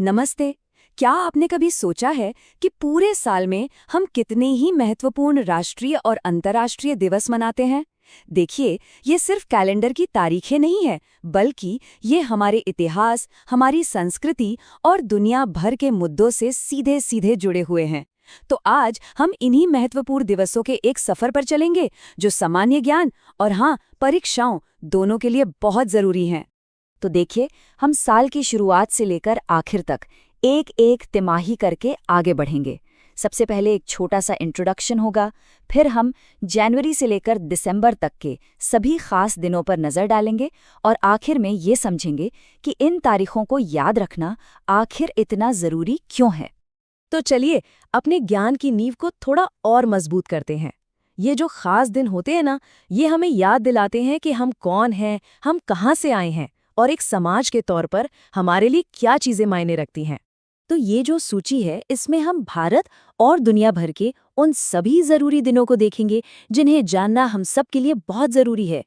नमस्ते। क्या आपने कभी सोचा है कि पूरे साल में हम कितने ही महत्वपूर्ण राष्ट्रीय और अंतर्राष्ट्रीय दिवस मनाते हैं? देखिए, ये सिर्फ कैलेंडर की तारीखें नहीं है, बल्कि ये हमारे इतिहास, हमारी संस्कृति और दुनिया भर के मुद्दों से सीधे सीधे जुड़े हुए हैं। तो आज हम इन्हीं महत्वपूर्ण दिवसों के एक सफर पर चलेंगे, जो सामान्य ज्ञान और हाँ, परीक्षाओं दोनों के लिए बहुत जरूरी हैं। तो देखिए, हम साल की शुरुआत से लेकर आखिर तक एक एक तिमाही करके आगे बढ़ेंगे। सबसे पहले एक छोटा सा इंट्रोडक्शन होगा, फिर हम जनवरी से लेकर दिसंबर तक के सभी खास दिनों पर नज़र डालेंगे और आखिर में ये समझेंगे कि इन तारीखों को याद रखना आखिर इतना ज़रूरी क्यों है। तो चलिए अपने ज्ञान की नींव को थोड़ा और मजबूत करते हैं। ये जो खास दिन होते हैं ना, ये हमें याद दिलाते हैं कि हम कौन हैं, हम कहाँ से आए हैं और एक समाज के तौर पर हमारे लिए क्या चीजें मायने रखती हैं। तो ये जो सूची है, इसमें हम भारत और दुनिया भर के उन सभी जरूरी दिनों को देखेंगे जिन्हें जानना हम सब के लिए बहुत जरूरी है।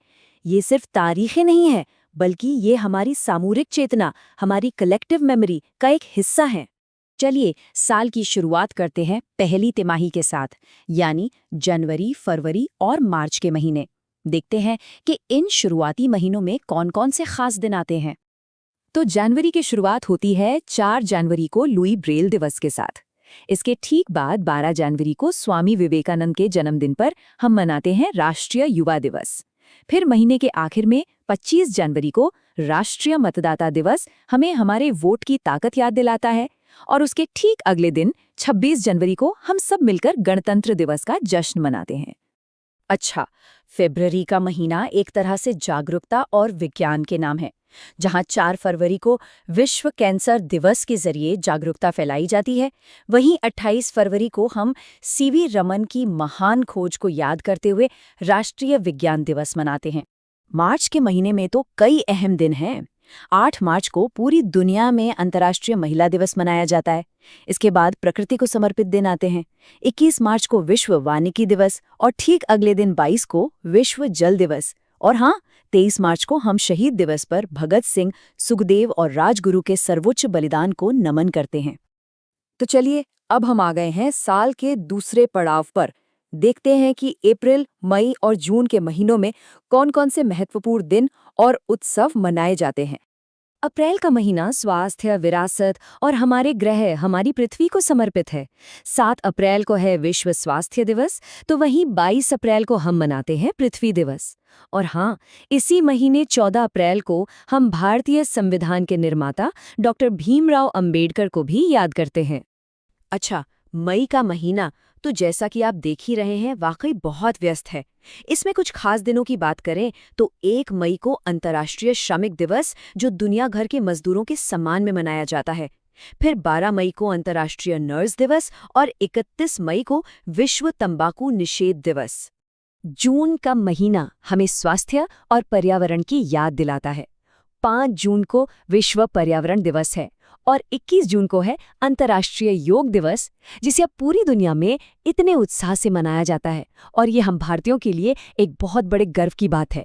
ये सिर्फ तारीखें नहीं है, बल्कि ये हमारी सामूहिक चेतना, हमारी कलेक्टिव मेमोरी का एक हिस्सा है। चलिए साल की शुरुआत करते हैं पहली तिमाही के साथ, यानी जनवरी, फरवरी और मार्च के महीने। देखते हैं कि इन शुरुआती महीनों में कौन कौन से खास दिन आते हैं। तो जनवरी की शुरुआत होती है 4 जनवरी को लुई ब्रेल दिवस के साथ। इसके ठीक बाद 12 जनवरी को स्वामी विवेकानंद के जन्मदिन पर हम मनाते हैं राष्ट्रीय युवा दिवस। फिर महीने के आखिर में 25 जनवरी को राष्ट्रीय मतदाता दिवस हमें हमारे वोट की ताकत याद दिलाता है। और उसके ठीक अगले दिन 26 जनवरी को हम सब मिलकर गणतंत्र दिवस का जश्न मनाते हैं। अच्छा, फरवरी का महीना एक तरह से जागरूकता और विज्ञान के नाम है, जहां 4 फरवरी को विश्व कैंसर दिवस के जरिए जागरूकता फैलाई जाती है। वहीं 28 फरवरी को हम सीवी रमन की महान खोज को याद करते हुए राष्ट्रीय विज्ञान दिवस मनाते हैं। मार्च के महीने में तो कई अहम दिन हैं। 8 मार्च को पूरी दुनिया में अंतर्राष्ट्रीय महिला दिवस मनाया जाता है। इसके बाद प्रकृति को समर्पित दिन आते हैं। 21 मार्च को विश्व वानिकी दिवस और ठीक अगले दिन 22 को विश्व जल दिवस। और हाँ, 23 मार्च को हम शहीद दिवस पर भगत सिंह, सुखदेव और राजगुरु के सर्वोच्च बलिदान को नमन करते हैं। तो चलिए अब हम आ गए हैं साल के दूसरे पड़ाव पर। देखते हैं कि अप्रैल, मई और जून के महीनों में कौन-कौन से महत्वपूर्ण दिन और उत्सव मनाए जाते हैं। अप्रैल का महीना स्वास्थ्य, विरासत और हमारे ग्रह, हमारी पृथ्वी को समर्पित है। 7 अप्रैल को है विश्व स्वास्थ्य दिवस, तो वहीं 22 अप्रैल को हम मनाते हैं पृथ्वी दिवस। और हाँ, इसी महीने 14 अप्रैल को हम भारतीय संविधान के निर्माता डॉक्टर भीमराव अंबेडकर को भी याद करते हैं। अच्छा, मई का महीना तो जैसा कि आप देख ही रहे हैं, वाकई बहुत व्यस्त है। इसमें कुछ खास दिनों की बात करें तो 1 मई को अंतर्राष्ट्रीय श्रमिक दिवस, जो दुनिया भर के मजदूरों के सम्मान में मनाया जाता है। फिर 12 मई को अंतर्राष्ट्रीय नर्स दिवस और 31 मई को विश्व तंबाकू निषेध दिवस। जून का महीना हमें स्वास्थ्य और पर्यावरण की याद दिलाता है। 5 जून को विश्व पर्यावरण दिवस है और 21 जून को है अंतर्राष्ट्रीय योग दिवस, जिसे अब पूरी दुनिया में इतने उत्साह से मनाया जाता है और ये हम भारतीयों के लिए एक बहुत बड़े गर्व की बात है।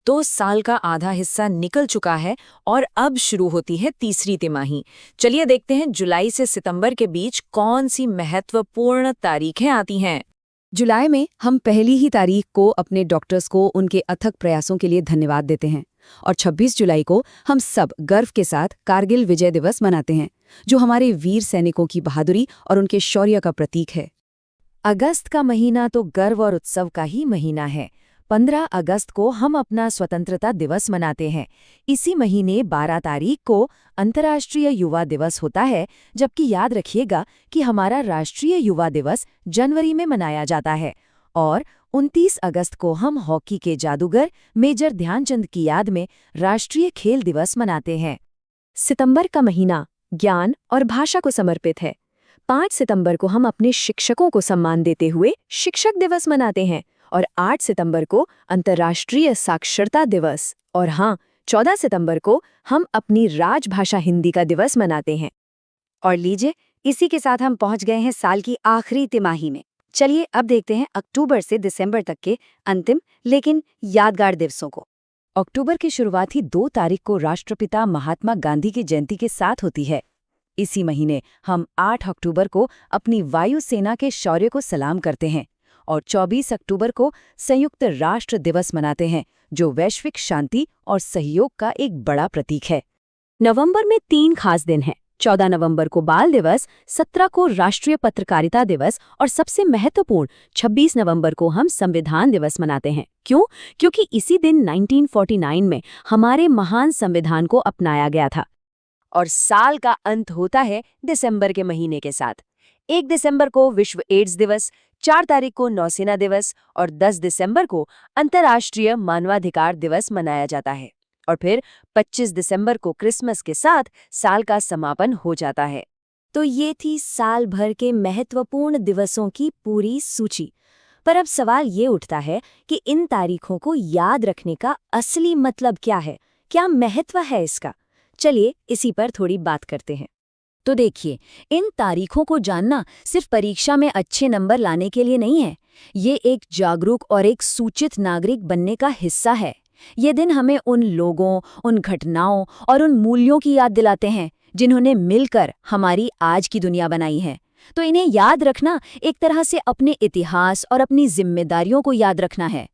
तो साल का आधा हिस्सा निकल चुका है और अब शुरू होती है तीसरी तिमाही। चलिए देखते हैं जुलाई से सितंबर के बीच कौन सी महत्वपूर्ण तारीखें आती हैं। जुलाई में हम पहली ही तारीख को अपने डॉक्टर्स को उनके अथक प्रयासों के लिए धन्यवाद देते हैं और 26 जुलाई को हम सब गर्व के साथ कारगिल विजय दिवस मनाते हैं, जो हमारे वीर सैनिकों की बहादुरी और उनके शौर्य का प्रतीक है। अगस्त का महीना तो गर्व और उत्सव का ही महीना है। 15 अगस्त को हम अपना स्वतंत्रता दिवस मनाते हैं। इसी महीने 12 तारीख को अंतर्राष्ट्रीय युवा दिवस होता है, जबकि याद रखिएगा कि हमारा राष्ट्रीय युवा दिवस जनवरी में मनाया जाता है। और 29 अगस्त को हम हॉकी के जादूगर मेजर ध्यानचंद की याद में राष्ट्रीय खेल दिवस मनाते हैं। सितंबर का महीना ज्ञान और भाषा को समर्पित है। 5 सितंबर को हम अपने शिक्षकों को सम्मान देते हुए शिक्षक दिवस मनाते हैं और 8 सितंबर को अंतर्राष्ट्रीय साक्षरता दिवस। और हाँ, 14 सितंबर को हम अपनी राजभाषा हिंदी का दिवस मनाते हैं। और लीजिए, इसी के साथ हम पहुंच गए हैं साल की आखिरी तिमाही में। चलिए अब देखते हैं अक्टूबर से दिसंबर तक के अंतिम लेकिन यादगार दिवसों को। अक्टूबर की शुरुआत ही 2 तारीख को राष्ट्रपिता महात्मा गांधी की जयंती के साथ होती है। इसी महीने हम 8 अक्टूबर को अपनी वायुसेना के शौर्य को सलाम करते हैं और 24 अक्टूबर को संयुक्त राष्ट्र दिवस मनाते हैं, जो वैश्विक शांति और सहयोग का एक बड़ा प्रतीक है। नवंबर में 3 खास दिन हैं। 14 नवंबर को बाल दिवस, 17 को राष्ट्रीय पत्रकारिता दिवस और सबसे महत्वपूर्ण 26 नवंबर को हम संविधान दिवस मनाते हैं। क्यों? क्योंकि इसी दिन 1949 में हमारे महान संविधान को अपनाया गया था। और साल का अंत होता है दिसंबर के महीने के साथ। 1 दिसंबर को विश्व एड्स दिवस, 4 तारीख को नौसेना दिवस और 10 दिसंबर को अंतर्राष्ट्रीय मानवाधिकार दिवस मनाया जाता है। और फिर 25 दिसंबर को क्रिसमस के साथ साल का समापन हो जाता है। तो ये थी साल भर के महत्वपूर्ण दिवसों की पूरी सूची। पर अब सवाल ये उठता है कि इन तारीखों को याद रखने का असली मतलब क्या है? क्या महत्व है इसका? चलिए इसी पर थोड़ी बात करते हैं। तो देखिए, इन तारीखों को जानना सिर्फ परीक्षा में अच्छे नंबर लाने के लिए नहीं है। ये एक जागरूक और एक सूचित नागरिक बनने का हिस्सा है। ये दिन हमें उन लोगों, उन घटनाओं और उन मूल्यों की याद दिलाते हैं जिन्होंने मिलकर हमारी आज की दुनिया बनाई है। तो इन्हें याद रखना एक तरह से अपने इतिहास और अपनी जिम्मेदारियों को याद रखना है।